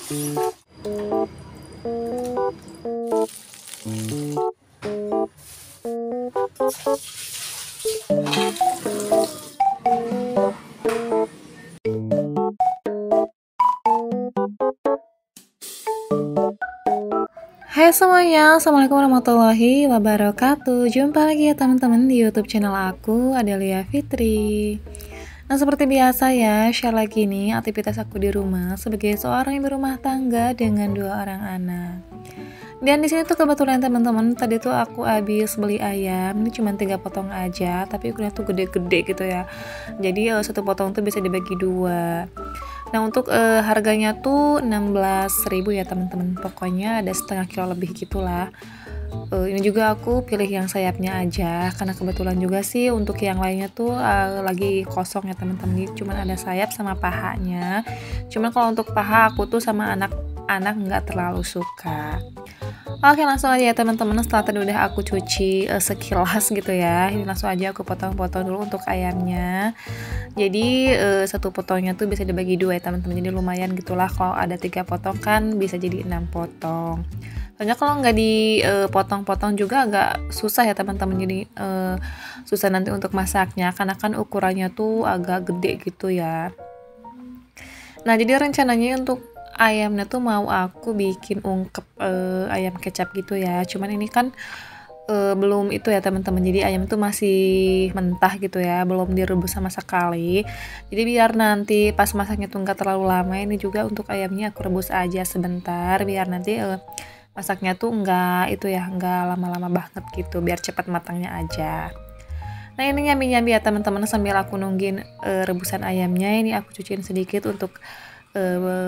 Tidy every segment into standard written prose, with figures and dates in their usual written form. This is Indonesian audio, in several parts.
Hai semuanya, Assalamualaikum warahmatullahi wabarakatuh. Jumpa lagi ya teman-teman di YouTube channel aku, Adelia Fitri. Nah, seperti biasa ya, share lagi nih aktivitas aku di rumah sebagai seorang ibu rumah tangga dengan 2 orang anak. Dan di sini tuh kebetulan teman-teman, tadi tuh aku habis beli ayam, ini cuma 3 potong aja, tapi ukurannya tuh gede-gede gitu ya. Jadi satu potong tuh bisa dibagi 2. Nah, untuk harganya tuh 16.000 ya teman-teman. Pokoknya ada setengah kilo lebih gitulah. Ini juga aku pilih yang sayapnya aja karena kebetulan juga sih untuk yang lainnya tuh lagi kosong ya teman-teman. Cuman ada sayap sama pahanya. Cuman kalau untuk paha aku tuh sama anak-anak nggak terlalu suka. Oke, langsung aja ya teman-teman, setelah tadi udah aku cuci sekilas gitu ya. Ini langsung aja aku potong-potong dulu untuk ayamnya. Jadi satu potongnya tuh bisa dibagi 2 ya teman-teman. Jadi lumayan gitulah, kalau ada 3 potong kan bisa jadi 6 potong. Soalnya kalau nggak dipotong-potong juga agak susah ya teman-teman. Jadi susah nanti untuk masaknya karena kan ukurannya tuh agak gede gitu ya. Nah, jadi rencananya untuk ayamnya tuh mau aku bikin ungkep ayam kecap gitu ya. Cuman ini kan belum itu ya teman-teman. Jadi ayam itu masih mentah gitu ya, belum direbus sama sekali. Jadi biar nanti pas masaknya tuh nggak terlalu lama, ini juga untuk ayamnya aku rebus aja sebentar biar nanti masaknya tuh nggak itu ya, nggak lama-lama banget gitu, biar cepat matangnya aja. Nah, ini nyambi-nyambi ya teman-teman, sambil aku nungguin rebusan ayamnya, ini aku cuciin sedikit untuk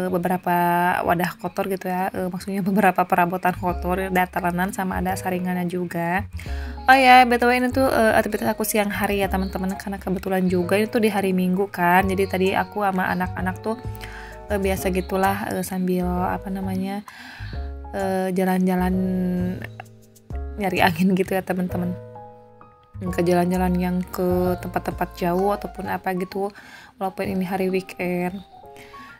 beberapa wadah kotor gitu ya, maksudnya beberapa perabotan kotor, dataran sama ada saringannya juga. Oh ya, BTW ini tuh aktivitas aku siang hari ya teman-teman, karena kebetulan juga itu di hari Minggu kan. Jadi tadi aku sama anak-anak tuh biasa gitulah sambil apa namanya jalan-jalan nyari angin gitu ya teman-teman. Ke jalan-jalan yang ke tempat-tempat jauh ataupun apa gitu, walaupun ini hari weekend.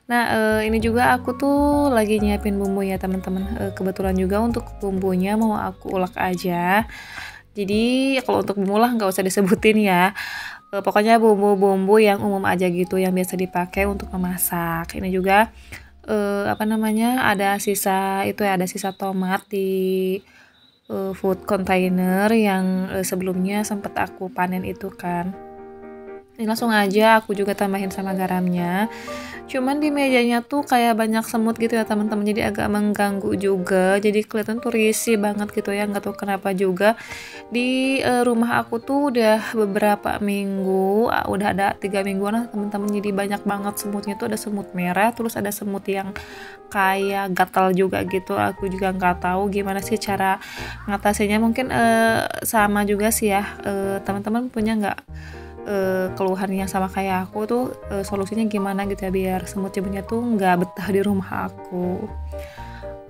Nah, ini juga aku tuh lagi nyiapin bumbu ya teman-teman. Kebetulan juga untuk bumbunya mau aku ulek aja. Jadi kalau untuk bumbu lah nggak usah disebutin ya. Pokoknya bumbu-bumbu yang umum aja gitu, yang biasa dipakai untuk memasak. Ini juga apa namanya, ada sisa itu ya, ada sisa tomat di food container yang sebelumnya sempat aku panen itu kan. Ini langsung aja aku juga tambahin sama garamnya. Cuman di mejanya tuh kayak banyak semut gitu ya teman-teman, jadi agak mengganggu juga. Jadi kelihatan tuh risih banget gitu ya, nggak tahu kenapa juga. Di rumah aku tuh udah beberapa minggu, udah ada 3 mingguan lah teman-teman. Jadi banyak banget semutnya tuh, ada semut merah, terus ada semut yang kayak gatal juga gitu. Aku juga nggak tahu gimana sih cara ngatasinnya. Mungkin sama juga sih ya. Teman-teman punya nggak keluhan yang sama kayak aku tuh, solusinya gimana gitu ya biar semut-semutnya tuh nggak betah di rumah aku.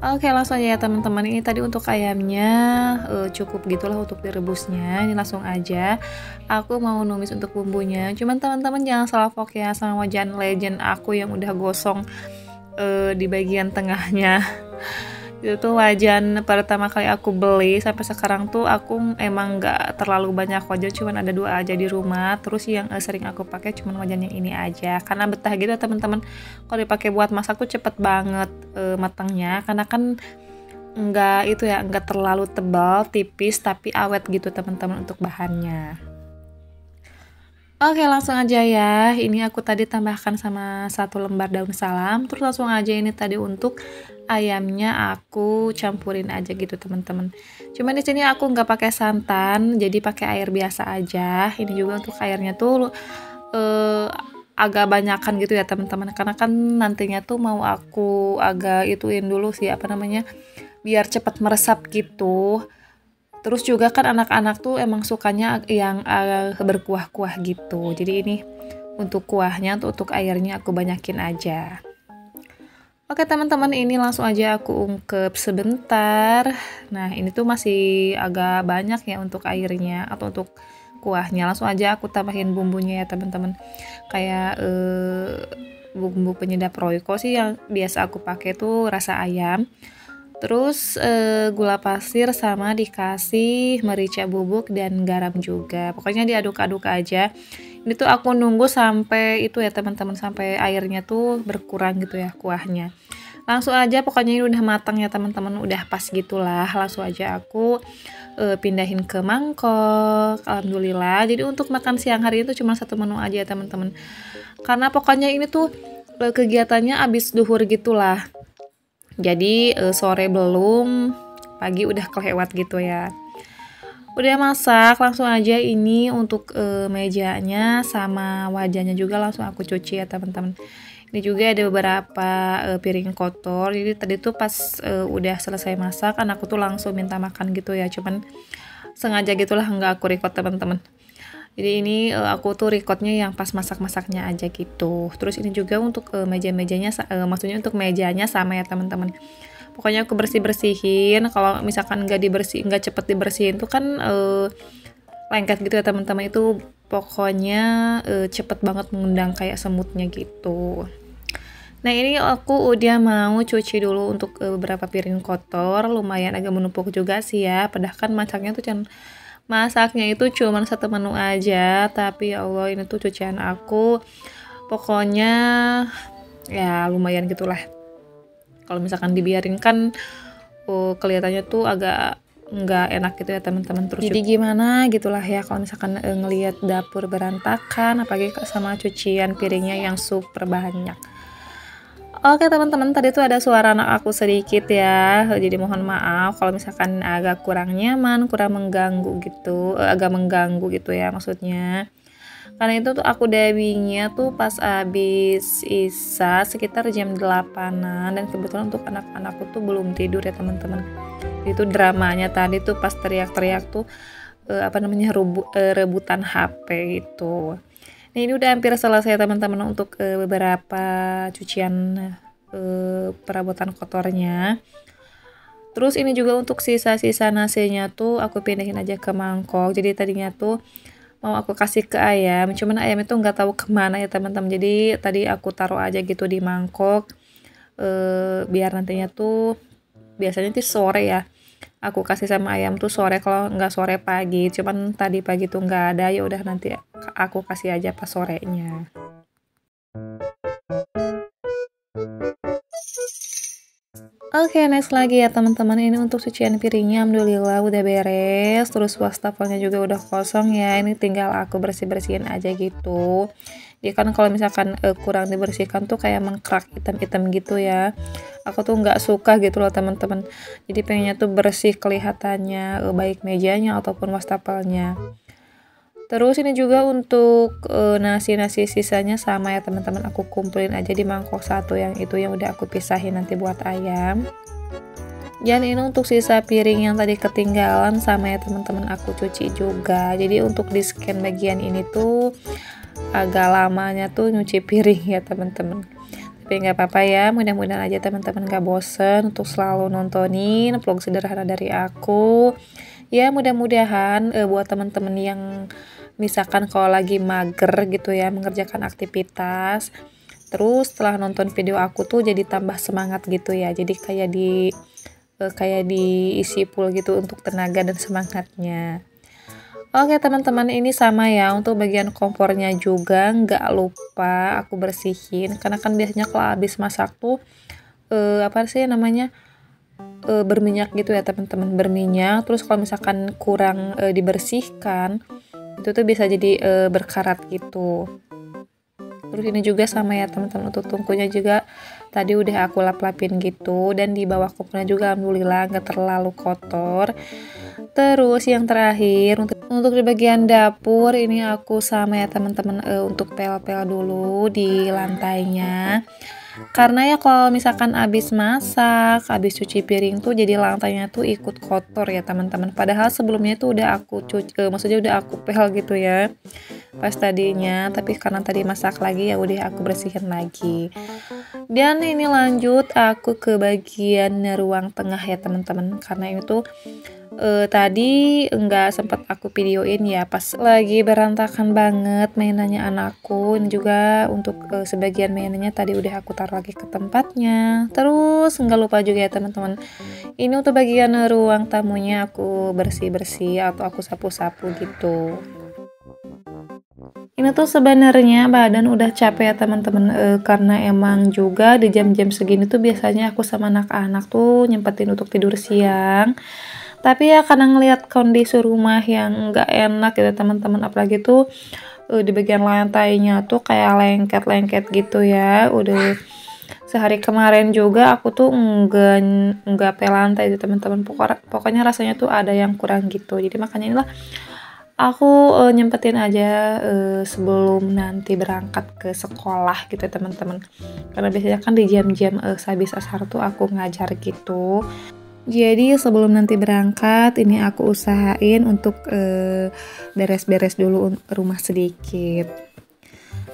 Oke, langsung aja ya teman-teman, ini tadi untuk ayamnya cukup gitulah untuk direbusnya. Ini langsung aja aku mau numis untuk bumbunya. Cuman teman-teman jangan salah fokus ya sama wajan legend aku yang udah gosong di bagian tengahnya. Itu tuh wajan pertama kali aku beli, sampai sekarang tuh aku emang nggak terlalu banyak wajan, cuman ada 2 aja di rumah. Terus yang sering aku pakai cuman wajan yang ini aja karena betah gitu teman-teman. Kalau dipakai buat masak tuh cepet banget matangnya, karena kan nggak itu ya, nggak terlalu tebal, tipis tapi awet gitu teman-teman untuk bahannya. Oke, langsung aja ya. Ini aku tadi tambahkan sama 1 lembar daun salam. Terus langsung aja ini tadi untuk ayamnya aku campurin aja gitu teman-teman. Cuman di sini aku nggak pakai santan, jadi pakai air biasa aja. Ini juga untuk airnya tuh eh, agak banyakan gitu ya teman-teman. Karena kan nantinya tuh mau aku agak ituin dulu sih apa namanya, biar cepat meresap gitu. Terus juga kan anak-anak tuh emang sukanya yang berkuah-kuah gitu. Jadi ini untuk kuahnya, untuk airnya aku banyakin aja. Oke teman-teman, ini langsung aja aku ungkep sebentar. Nah, ini tuh masih agak banyak ya untuk airnya atau untuk kuahnya. Langsung aja aku tambahin bumbunya ya teman-teman. Kayak bumbu penyedap Royco sih yang biasa aku pakai tuh rasa ayam. Terus gula pasir sama dikasih merica bubuk dan garam juga. Pokoknya diaduk-aduk aja. Ini tuh aku nunggu sampai itu ya teman-teman, sampai airnya tuh berkurang gitu ya kuahnya. Langsung aja pokoknya ini udah matang ya teman-teman, udah pas gitulah. Langsung aja aku pindahin ke mangkok. Alhamdulillah. Jadi untuk makan siang hari itu cuma satu menu aja ya teman-teman. Karena pokoknya ini tuh kegiatannya abis duhur gitulah. Jadi sore belum, pagi udah kelewat gitu ya. Udah masak, langsung aja ini untuk mejanya sama wajahnya juga langsung aku cuci ya teman-teman. Ini juga ada beberapa piring kotor. Jadi tadi tuh pas udah selesai masak, anakku tuh langsung minta makan gitu ya. Cuman sengaja gitulah nggak aku record teman-teman. Jadi ini aku tuh recordnya yang pas masak-masaknya aja gitu. Terus ini juga untuk meja-mejanya, maksudnya untuk mejanya sama ya teman-teman. Pokoknya aku bersih-bersihin. Kalau misalkan nggak cepet dibersihin tuh kan lengket gitu ya teman-teman. Itu pokoknya cepet banget mengundang kayak semutnya gitu. Nah ini aku udah mau cuci dulu untuk beberapa piring kotor. Lumayan agak menumpuk juga sih ya. Padahal kan masaknya itu cuma satu menu aja, tapi ya Allah ini tuh cucian aku pokoknya ya lumayan gitulah. Kalau misalkan dibiarin kan kelihatannya tuh agak nggak enak gitu ya teman-teman. Terus jadi gimana gitulah ya kalau misalkan ngelihat dapur berantakan, apalagi sama cucian piringnya yang super banyak. Oke teman-teman, tadi tuh ada suara anak aku sedikit ya, jadi mohon maaf kalau misalkan agak kurang nyaman, kurang mengganggu gitu, agak mengganggu gitu ya maksudnya. Karena itu tuh aku dubbingnya tuh pas abis isa sekitar jam 8-an, dan kebetulan untuk anak-anakku tuh belum tidur ya teman-teman. Itu dramanya tadi tuh pas teriak-teriak tuh rebutan HP gitu. Nah ini udah hampir selesai teman-teman untuk beberapa cucian perabotan kotornya. Terus ini juga untuk sisa-sisa nasinya tuh aku pindahin aja ke mangkok. Jadi tadinya tuh mau aku kasih ke ayam, cuman ayam itu nggak tahu kemana ya teman-teman. Jadi tadi aku taruh aja gitu di mangkok biar nantinya tuh biasanya tuh sore ya aku kasih sama ayam tuh sore, kalau nggak sore pagi. Cuman tadi pagi tuh nggak ada, ya udah nanti aku kasih aja pas sorenya. Oke, next lagi ya teman-teman, ini untuk cucian piringnya alhamdulillah udah beres. Terus wastafelnya juga udah kosong ya, ini tinggal aku bersih-bersihin aja gitu. Dia kan kalau misalkan kurang dibersihkan tuh kayak mengkrak hitam-hitam gitu ya. Aku tuh nggak suka gitu loh teman-teman. Jadi pengennya tuh bersih kelihatannya, baik mejanya ataupun wastafelnya. Terus ini juga untuk nasi-nasi sisanya sama ya teman-teman, aku kumpulin aja di mangkok satu, yang itu yang udah aku pisahin nanti buat ayam. Dan ini untuk sisa piring yang tadi ketinggalan sama ya teman-teman, aku cuci juga. Jadi untuk di scan bagian ini tuh agak lamanya tuh nyuci piring ya teman-teman. Tapi nggak apa-apa ya, mudah-mudahan aja teman-teman gak bosen untuk selalu nontonin vlog sederhana dari aku. Ya mudah-mudahan buat teman-teman yang misalkan kalau lagi mager gitu ya mengerjakan aktivitas, terus setelah nonton video aku tuh jadi tambah semangat gitu ya. Jadi kayak diisi full gitu untuk tenaga dan semangatnya. Oke teman-teman, ini sama ya untuk bagian kompornya juga nggak lupa aku bersihin, karena kan biasanya kalau habis masak tuh apa sih namanya berminyak gitu ya teman-teman, berminyak. Terus kalau misalkan kurang dibersihkan itu tuh bisa jadi berkarat gitu. Terus ini juga sama ya teman-teman, untuk tungkunya juga tadi udah aku lap-lapin gitu, dan di bawah kompornya juga alhamdulillah nggak terlalu kotor. Terus yang terakhir untuk di bagian dapur ini aku sama ya teman-teman untuk pel-pel dulu di lantainya. Karena ya kalau misalkan abis masak, abis cuci piring tuh jadi lantainya tuh ikut kotor ya teman-teman. Padahal sebelumnya tuh udah aku maksudnya udah aku pel gitu ya pas tadinya, tapi karena tadi masak lagi ya udah aku bersihin lagi. Dan ini lanjut aku ke bagian ruang tengah ya teman-teman, karena ini tuh Tadi nggak sempat aku videoin ya pas lagi berantakan banget mainannya anakku. Ini juga untuk sebagian mainannya tadi udah aku taruh lagi ke tempatnya. Terus nggak lupa juga ya teman-teman, ini untuk bagian ruang tamunya aku bersih-bersih atau aku sapu-sapu gitu. Ini tuh sebenarnya badan udah capek ya teman-teman, karena emang juga di jam-jam segini tuh biasanya aku sama anak-anak tuh nyempetin untuk tidur siang. Tapi ya karena ngelihat kondisi rumah yang nggak enak gitu teman-teman, apalagi tuh di bagian lantainya tuh kayak lengket-lengket gitu ya. Udah sehari kemarin juga aku tuh enggak pe lantai tuh teman-teman. Pokoknya rasanya tuh ada yang kurang gitu. Jadi makanya inilah aku nyempetin aja sebelum nanti berangkat ke sekolah gitu ya teman-teman. Karena biasanya kan di jam-jam sehabis asar tuh aku ngajar gitu. Jadi sebelum nanti berangkat ini aku usahain untuk beres-beres dulu rumah sedikit.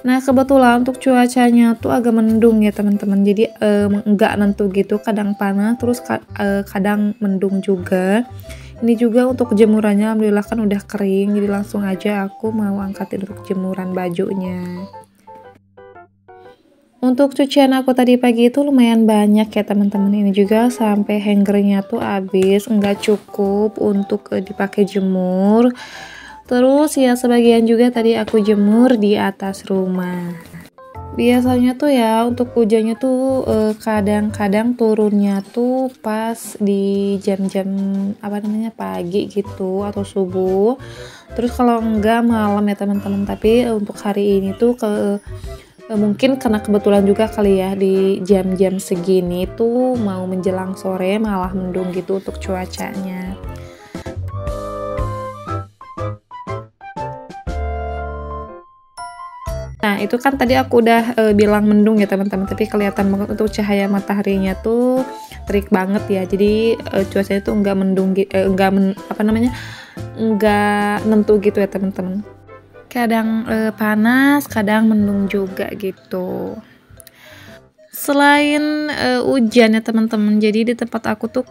Nah kebetulan untuk cuacanya tuh agak mendung ya teman-teman. Jadi nggak nentu gitu, kadang panas terus kadang mendung juga. Ini juga untuk jemurannya alhamdulillah kan udah kering, jadi langsung aja aku mau angkatin untuk jemuran bajunya. Untuk cucian aku tadi pagi itu lumayan banyak ya teman-teman, ini juga sampai hangernya tuh habis, nggak cukup untuk dipakai jemur. Terus ya sebagian juga tadi aku jemur di atas rumah. Biasanya tuh ya untuk hujannya tuh kadang-kadang turunnya tuh pas di jam-jam apa namanya pagi gitu atau subuh. Terus kalau enggak malam ya teman-teman. Tapi untuk hari ini tuh mungkin karena kebetulan juga kali ya di jam-jam segini tuh mau menjelang sore malah mendung gitu untuk cuacanya. Nah itu kan tadi aku udah bilang mendung ya teman-teman, tapi kelihatan banget untuk cahaya mataharinya tuh terik banget ya. Jadi cuacanya tuh enggak mendung, enggak nentu gitu ya teman-teman. Kadang panas, kadang mendung juga gitu. Selain hujan ya teman-teman, jadi di tempat aku tuh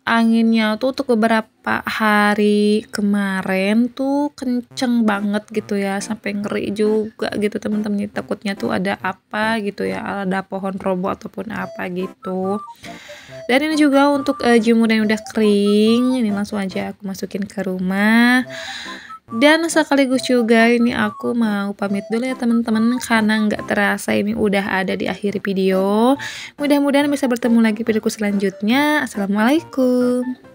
anginnya tuh untuk beberapa hari kemarin tuh kenceng banget gitu ya, sampai ngeri juga gitu teman-teman. Takutnya tuh ada apa gitu ya, ada pohon roboh ataupun apa gitu. Dan ini juga untuk jemur yang udah kering, ini langsung aja aku masukin ke rumah. Dan sekaligus juga ini aku mau pamit dulu ya teman-teman, karena nggak terasa ini udah ada di akhir video. Mudah-mudahan bisa bertemu lagi videoku selanjutnya. Assalamualaikum.